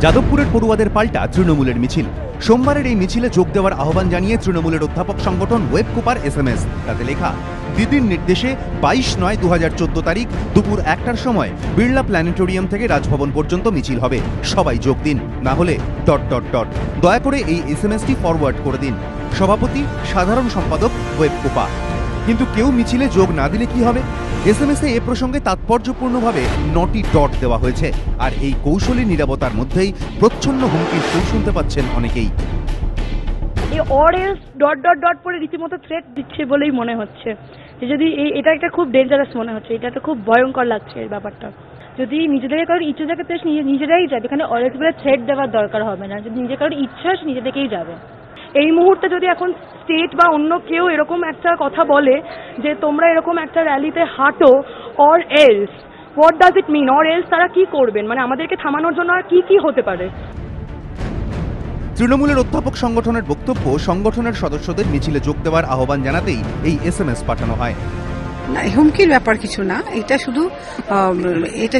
যাদবপুরের পড়ুয়াদের পাল্টা তৃণমূলের মিছিল। সোমবারের এই মিছিলে যোগ দেওয়ার আহ্বান জানিয়ে তৃণমূলের অধ্যাপক সংগঠন ওয়েবকুপার SMS। তাতে লেখা, দিদির নির্দেশে 22/9/2014 তারিখ দুপুর 1টার সময় বিড়লা প্ল্যানেটোরিয়াম থেকে রাজভবন পর্যন্ত মিছিল হবে। সবাই যোগ দিন, না হলে ... দয়া করে এই SMS টি ফরওয়ার্ড করে দিন। সভাপতি সাধারণ সম্পাদক ওয়েবকুপা। কিন্তু কেউ মিছিলে যোগ না দিলে কি হবে? SMS-এ এ প্রসঙ্গে তাৎপর্যপূর্ণভাবে 9টি ডট দেওয়া হয়েছে। আর এই কৌশলী নীরবতার মধ্যেই প্রচ্ছন্ন হুমকির সুর শুনতে পাচ্ছেন অনেকেই। এই অর এলস ... পরে রীতিমতো থ্রেট দিচ্ছে বলেই মনে হচ্ছে যে যদি এটা একটা খুব ডেঞ্জারাস মনে হচ্ছে, এটা একটা খুব ভয়ঙ্কর লাগছে এই ব্যাপারটা। যদি নিজেদের কারোর ইচ্ছে থাকে তো নিজেরাই যাবে, এখানে অর এলস বলে থ্রেট দেওয়ার দরকার হবে না। যদি নিজের কারোর ইচ্ছা আছে নিজে থেকেই যাবে। এই মুহূর্তে যদি এখন স্টেট বা অন্য কেউ এরকম একটা কথা বলে যে তোমরা এরকম একটা র্যালিতে হাঁটো, or else what does it mean? Or else তারা কি করবেন? মানে আমাদেরকে থামানোর জন্য আর কি হতে পারে? তৃণমূলের অধ্যাপক সংগঠনের বক্তব্য, সংগঠনের সদস্যদের মিছিলে যোগ দেওয়ার আহ্বান জানাতেই এই SMS পাঠানো হয়। না, হুমকির ব্যাপার কিছু না। এটা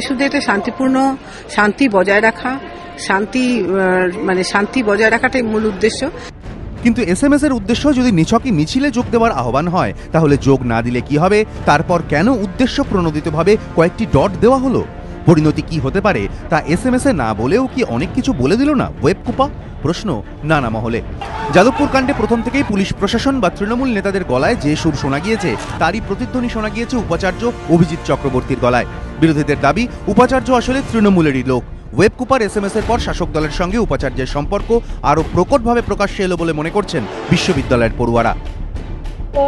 শুধু একটা শান্তিপূর্ণ, শান্তি বজায় রাখা, শান্তি বজায় রাখাটাই মূল উদ্দেশ্য। কিন্তু SMS-এর উদ্দেশ্য যদি নিছকই মিছিলে যোগ দেওয়ার আহ্বান হয়, তাহলে যোগ না দিলে কি হবে? তারপর কেন উদ্দেশ্য প্রণোদিতভাবে কয়েকটি ডট দেওয়া হলো? পরিণতি কি হতে পারে তা SMS-এ না বলেও কি অনেক কিছু বলে দিল না ওয়েবকুপা? প্রশ্ন নানা মহলে। যাদবপুর কাণ্ডে প্রথম থেকেই পুলিশ প্রশাসন বা তৃণমূল নেতাদের গলায় যে সুর শোনা গিয়েছে, তারই প্রতিধ্বনি শোনা গিয়েছে উপাচার্য অভিজিৎ চক্রবর্তীর গলায়। বিরোধীদের দাবি, উপাচার্য আসলে তৃণমূলেরই লোক। ওয়েবকুপার SMS-এর পর শাসক দলের সঙ্গে উপাচার্যের সম্পর্ক আরও প্রকটভাবে প্রকাশ্যে এলো বলে মনে করছেন বিশ্ববিদ্যালয়ের পড়ুয়ারা।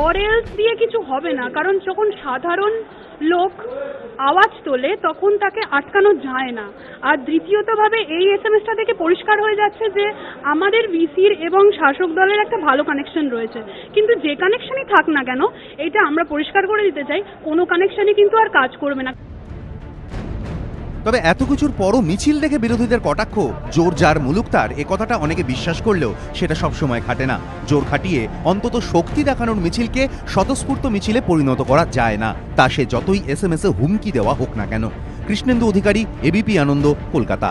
অর এলস দিয়ে কিছু হবে না, কারণ যখন সাধারণ লোক আওয়াজ তোলে তখন তাকে আটকানো যায় না। আর দ্বিতীয়তভাবে এই SMS-টা থেকে পরিষ্কার হয়ে যাচ্ছে যে আমাদের ভিসির এবং শাসক দলের একটা ভালো কানেকশন রয়েছে। কিন্তু যে কানেকশনই থাক না কেন, এটা আমরা পরিষ্কার করে দিতে চাই, কোনো কানেকশনই কিন্তু আর কাজ করবে না। তবে এত কিছুর পরও মিছিল দেখে বিরোধীদের কটাক্ষ, জোর যার মুলুক তার, এ কথাটা অনেকে বিশ্বাস করলেও সেটা সবসময় খাটে না। জোর খাটিয়ে অন্তত শক্তি দেখানোর মিছিলকে স্বতঃস্ফূর্ত মিছিলে পরিণত করা যায় না, তা সে যতই SMS-এ হুমকি দেওয়া হোক না কেন। কৃষ্ণেন্দু অধিকারী, ABP আনন্দ, কলকাতা।